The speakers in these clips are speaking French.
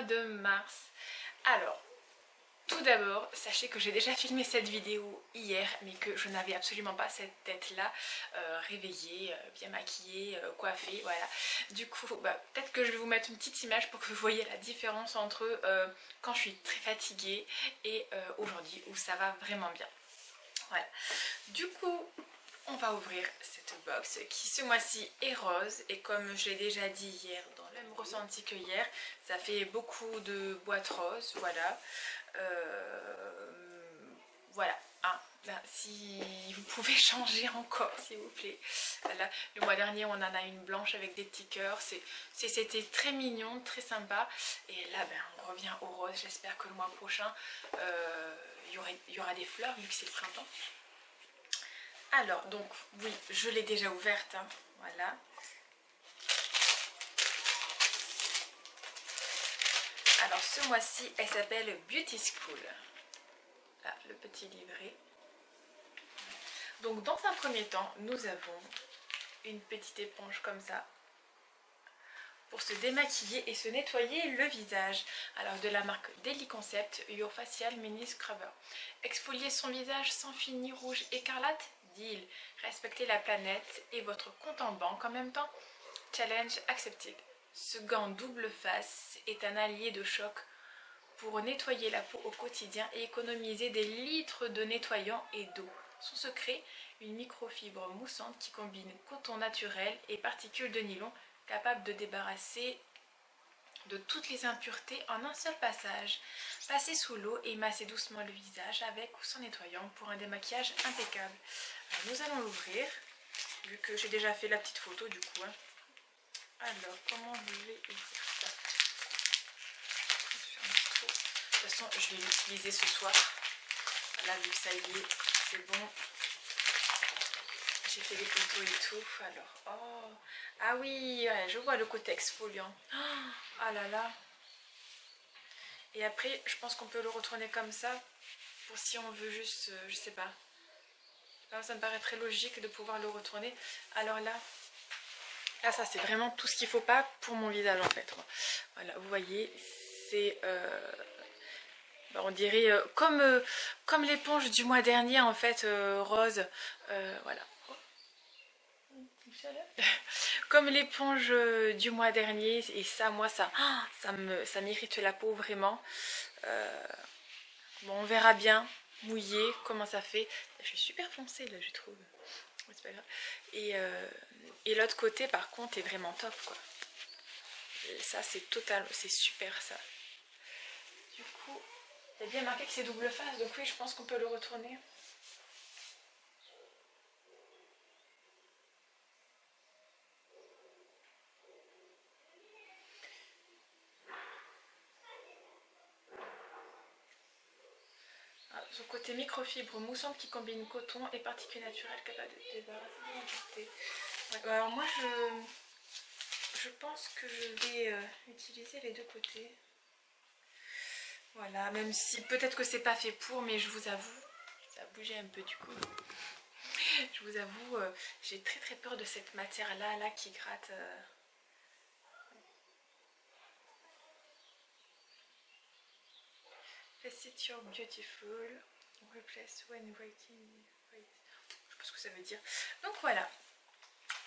de mars. Alors, tout d'abord, sachez que j'ai déjà filmé cette vidéo hier, mais que je n'avais absolument pas cette tête-là, réveillée, bien maquillée, coiffée, voilà. Du coup, peut-être que je vais vous mettre une petite image pour que vous voyez la différence entre quand je suis très fatiguée et aujourd'hui où ça va vraiment bien. Voilà. Du coup, on va ouvrir cette box qui ce mois-ci est rose et comme je l'ai déjà dit hier dans le même ressenti que hier, ça fait beaucoup de boîtes roses, voilà. Voilà, hein. Là, si vous pouvez changer encore s'il vous plaît. Voilà. Le mois dernier on en a une blanche avec des petits cœurs, c'était très mignon, très sympa. Et là on revient au rose, j'espère que le mois prochain il y aura des fleurs vu que c'est le printemps. Alors donc oui, je l'ai déjà ouverte, hein. Voilà. Alors ce mois-ci elle s'appelle Beauty School. Là, le petit livret. Donc dans un premier temps, nous avons une petite éponge comme ça pour se démaquiller et se nettoyer le visage. Alors de la marque Daily Concept, Your Facial Mini Scrubber. Exfolier son visage sans fini rouge écarlate? Deal. Respectez la planète et votre compte en banque en même temps? Challenge accepted. Ce gant double face est un allié de choc pour nettoyer la peau au quotidien et économiser des litres de nettoyant et d'eau. Son secret, une microfibre moussante qui combine coton naturel et particules de nylon, capable de débarrasser de toutes les impuretés en un seul passage. Passez sous l'eau et massez doucement le visage avec ou sans nettoyant pour un démaquillage impeccable. Alors, nous allons l'ouvrir, vu que j'ai déjà fait la petite photo du coup. Hein. Alors, comment je vais ouvrir ça? De toute façon, je vais l'utiliser ce soir. Là, vu que ça y est, c'est bon. J'ai fait des photos et tout. Alors, oh. Ah oui, ouais, je vois le côté exfoliant. Ah là là. Et après, je pense qu'on peut le retourner comme ça. Pour si on veut juste, je sais pas. Ça me paraît très logique de pouvoir le retourner. Alors là, ça c'est vraiment tout ce qu'il faut pas pour mon visage en fait. Voilà, vous voyez, c'est... on dirait comme l'éponge du mois dernier en fait, rose, voilà. Comme l'éponge du mois dernier, et ça, moi, ça m'irrite la peau vraiment. Bon, on verra bien, mouillé, comment ça fait. Je suis super foncée là, je trouve. C'est pas grave. Et l'autre côté, par contre, est vraiment top, quoi. Et ça, c'est super ça. Du coup, il y a bien marqué que c'est double face, donc oui, je pense qu'on peut le retourner. Son côté microfibre moussante qui combine coton et particules naturelles capables de débarrasser de l'impureté. Ouais, alors moi je pense que je vais utiliser les deux côtés. Voilà, même si peut-être que c'est pas fait pour, mais je vous avoue, ça a bougé un peu du coup. Je vous avoue, j'ai très peur de cette matière là qui gratte. Faciture beautiful, replace when waiting. Je sais pas ce que ça veut dire. Donc voilà.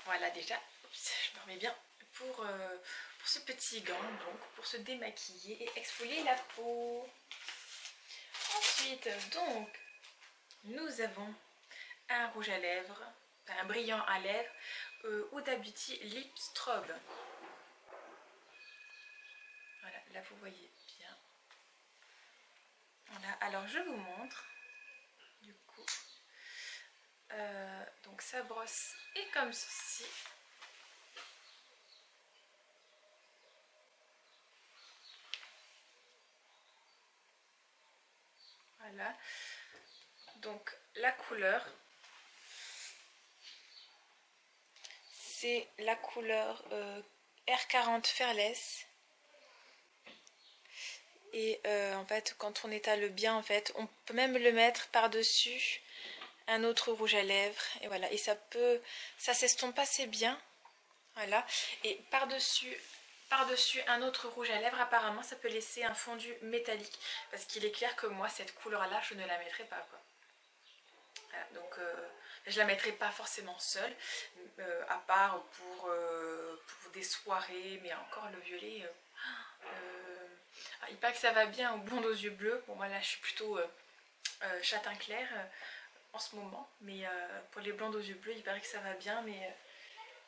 Voilà déjà, je me remets bien pour ce petit gant, donc pour se démaquiller et exfolier la peau. Ensuite, donc, nous avons un rouge à lèvres, un brillant à lèvres, Huda Beauty Lip Strobe. Voilà, là vous voyez bien. Voilà, alors je vous montre, du coup, donc sa brosse est comme ceci. Voilà, donc la couleur, c'est la couleur R40 Fairless. Et en fait, quand on étale bien, en fait, on peut même le mettre par-dessus un autre rouge à lèvres. Et voilà, et ça s'estompe assez bien. Voilà, et par-dessus par-dessus un autre rouge à lèvres. Apparemment ça peut laisser un fondu métallique, parce qu'il est clair que moi cette couleur là je ne la mettrai pas quoi. Voilà, donc je la mettrai pas forcément seule, à part pour des soirées, mais encore le violet, il paraît que ça va bien aux blondes aux yeux bleus. Bon moi là je suis plutôt châtain clair en ce moment, mais pour les blondes aux yeux bleus il paraît que ça va bien, mais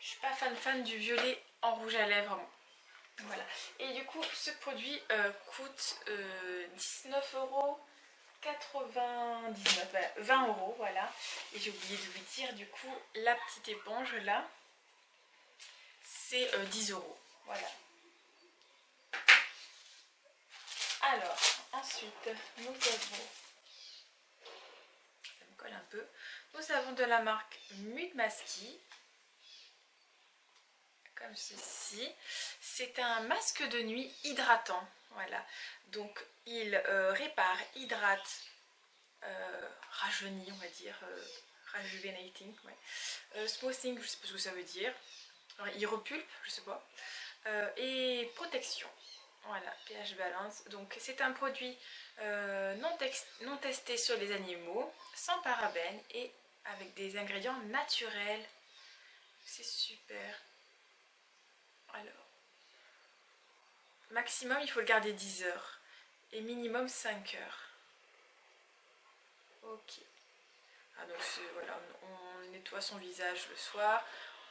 je suis pas fan du violet en rouge à lèvres. Voilà. Et du coup ce produit coûte 19,99 €, voilà, 20 €, voilà. Et j'ai oublié de vous dire, du coup la petite éponge là c'est 10 €, voilà. Alors ensuite nous avons, ça me colle un peu, nous avons de la marque Mudmasky, comme ceci. C'est un masque de nuit hydratant, voilà. Donc il répare, hydrate, rajeunit, on va dire, rejuvenating, ouais. Smoothing, je sais pas ce que ça veut dire. Alors, il repulpe, je sais pas. Et protection, voilà, pH balance. Donc c'est un produit non testé sur les animaux, sans parabènes et avec des ingrédients naturels. C'est super. Alors, maximum il faut le garder 10 heures et minimum 5 heures. Ok. Ah, donc voilà, on nettoie son visage le soir,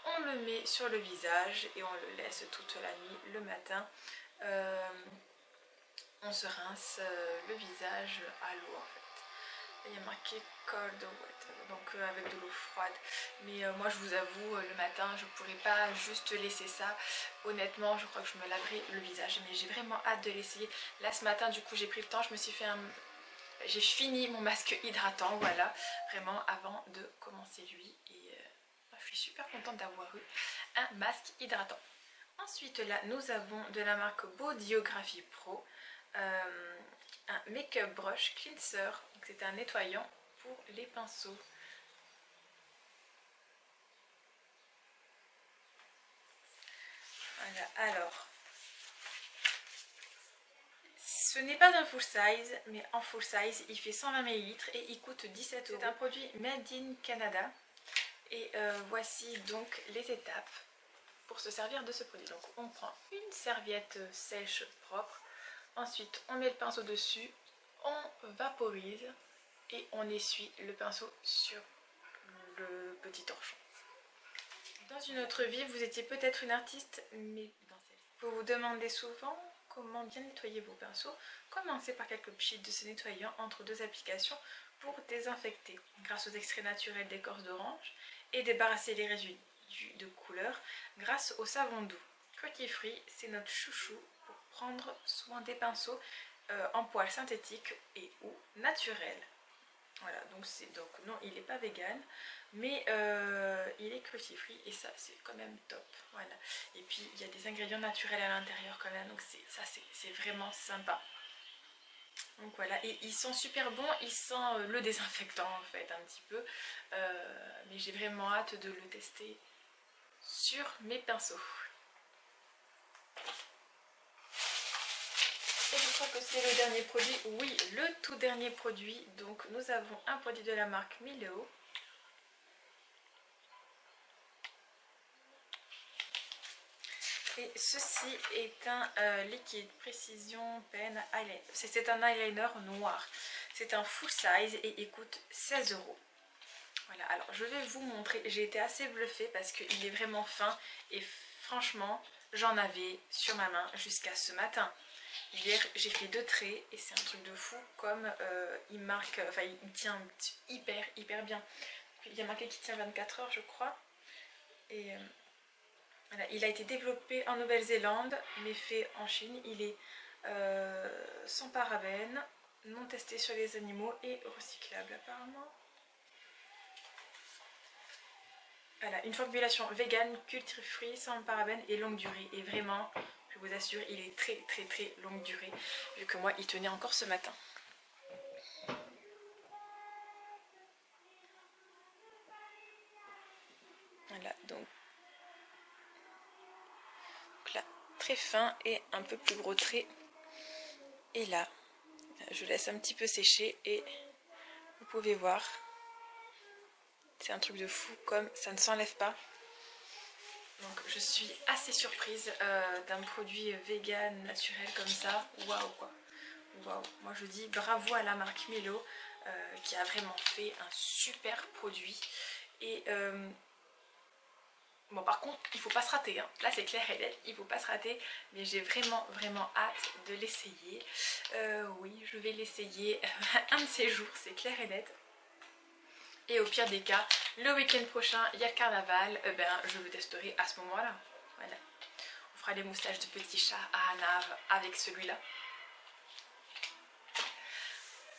on le met sur le visage et on le laisse toute la nuit. Le matin, on se rince le visage à l'eau en fait. Et il y a marqué cold water, donc avec de l'eau froide. Mais moi je vous avoue, le matin je pourrais pas juste laisser ça. Honnêtement je crois que je me laverai le visage, mais j'ai vraiment hâte de l'essayer. Là ce matin du coup j'ai pris le temps, je me suis fait j'ai fini mon masque hydratant, voilà, vraiment avant de commencer lui. Et je suis super contente d'avoir eu un masque hydratant. Ensuite là nous avons de la marque Bodyography Pro un make-up brush cleanser. C'est un nettoyant pour les pinceaux. Voilà, alors ce n'est pas un full size, mais en full size il fait 120 ml et il coûte 17 €. C'est un produit made in Canada. Et voici donc les étapes pour se servir de ce produit. Donc on prend une serviette sèche propre, ensuite on met le pinceau dessus, on vaporise et on essuie le pinceau sur le petit torchon. Dans une autre vie, vous étiez peut-être une artiste, mais dans celle-ci, vous vous demandez souvent comment bien nettoyer vos pinceaux. Commencez par quelques pchits de ce nettoyant entre deux applications pour désinfecter. Grâce aux extraits naturels d'écorce d'orange et débarrasser les résidus de couleur grâce au savon doux. Cruelty Free, c'est notre chouchou pour prendre soin des pinceaux en poils synthétiques et ou naturels. Voilà, donc non, il n'est pas vegan, mais il est cruelty free et ça c'est quand même top. Voilà. Et puis il y a des ingrédients naturels à l'intérieur quand même, donc c'est vraiment sympa. Donc voilà, et ils sont super bons, ils sentent le désinfectant en fait un petit peu, mais j'ai vraiment hâte de le tester sur mes pinceaux. Et je crois que c'est le dernier produit, oui, le tout dernier produit. Donc nous avons un produit de la marque Mileo. Et ceci est un liquide précision pen eyeliner. C'est un eyeliner noir. C'est un full size et il coûte 16 €. Voilà, alors je vais vous montrer. J'ai été assez bluffée parce qu'il est vraiment fin et franchement, j'en avais sur ma main jusqu'à ce matin. Hier, j'ai fait 2 traits et c'est un truc de fou comme il marque, enfin il tient hyper bien. Il y a marqué qu'il tient 24 heures je crois. Et voilà, il a été développé en Nouvelle-Zélande mais fait en Chine. Il est sans parabènes, non testé sur les animaux et recyclable apparemment. Voilà, une formulation vegan, cruelty free, sans parabènes et longue durée. Et vraiment, je vous assure, il est très longue durée, vu que moi, il tenait encore ce matin. Voilà, donc là, très fin et un peu plus gros trait. Et là, je laisse un petit peu sécher et vous pouvez voir, c'est un truc de fou comme ça ne s'enlève pas. Donc je suis assez surprise d'un produit vegan naturel comme ça. Waouh quoi. Waouh. Moi je dis bravo à la marque Milo qui a vraiment fait un super produit. Et bon par contre il faut pas se rater hein. Là c'est clair et net, il faut pas se rater. Mais j'ai vraiment hâte de l'essayer. Oui je vais l'essayer un de ces jours, c'est clair et net. Et au pire des cas, le week-end prochain, il y a le carnaval, je le testerai à ce moment-là. Voilà. On fera les moustaches de petit chat à Hanar avec celui-là.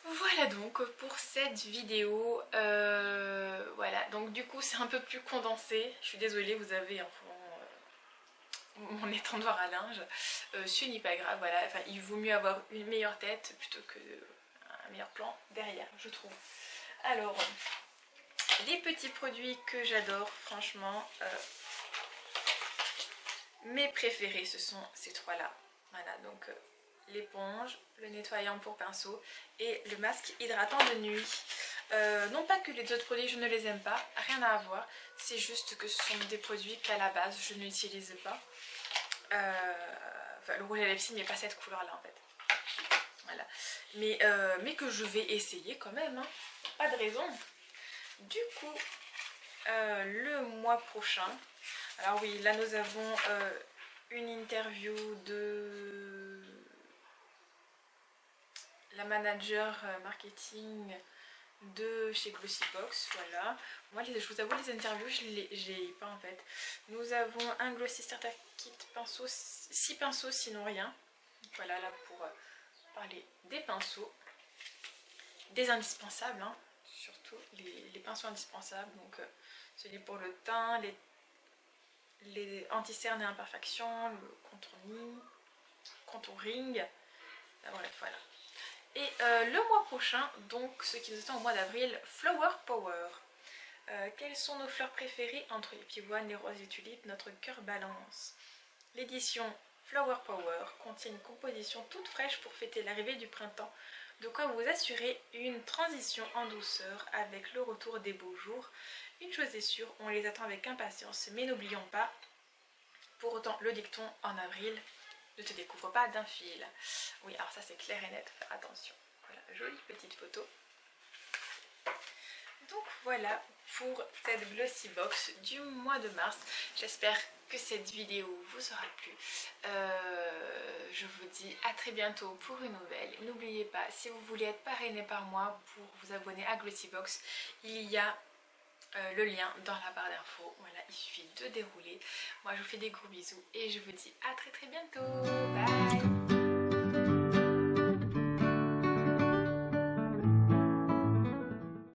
Voilà donc pour cette vidéo. Voilà, donc du coup c'est un peu plus condensé. Je suis désolée, vous avez un fond, mon étendoir à linge. Ce n'est pas grave, voilà. Enfin, il vaut mieux avoir une meilleure tête plutôt qu'un meilleur plan derrière, je trouve. Alors... les petits produits que j'adore, franchement, mes préférés, ce sont ces trois-là. Voilà, donc l'éponge, le nettoyant pour pinceau et le masque hydratant de nuit. Non pas que les autres produits, je ne les aime pas, rien à voir. C'est juste que ce sont des produits qu'à la base, je n'utilise pas. Enfin, le rouge à lèvres, il n'y a pas cette couleur-là, en fait. Voilà. Mais que je vais essayer quand même, hein. Pas de raison. Du coup, le mois prochain, alors oui, là nous avons une interview de la manager marketing de chez Glossybox, voilà. Moi, je vous avoue, les interviews, je les pas en fait. Nous avons un Glossy Starter Kit pinceau, 6 pinceaux sinon rien. Voilà, là pour parler des pinceaux, des indispensables, hein. Surtout les pinceaux indispensables, donc celui pour le teint, les anti-cernes et imperfections, le contouring, bref voilà. Et le mois prochain, donc ce qui nous attend au mois d'avril, Flower Power. Quelles sont nos fleurs préférées? Entre les pivoines, les roses et tulipes, notre cœur balance. L'édition Flower Power contient une composition toute fraîche pour fêter l'arrivée du printemps. De quoi vous assurer une transition en douceur avec le retour des beaux jours. Une chose est sûre, on les attend avec impatience, mais n'oublions pas, pour autant le dicton en avril, ne te découvre pas d'un fil. Oui, alors ça c'est clair et net, faire attention. Voilà, jolie petite photo. Donc voilà pour cette Glossy Box du mois de mars. J'espère que cette vidéo vous aura plu. Je vous dis à très bientôt pour une nouvelle. N'oubliez pas, si vous voulez être parrainé par moi pour vous abonner à Glossy Box, il y a le lien dans la barre d'infos. Voilà, il suffit de dérouler. Moi je vous fais des gros bisous et je vous dis à très bientôt. Bye.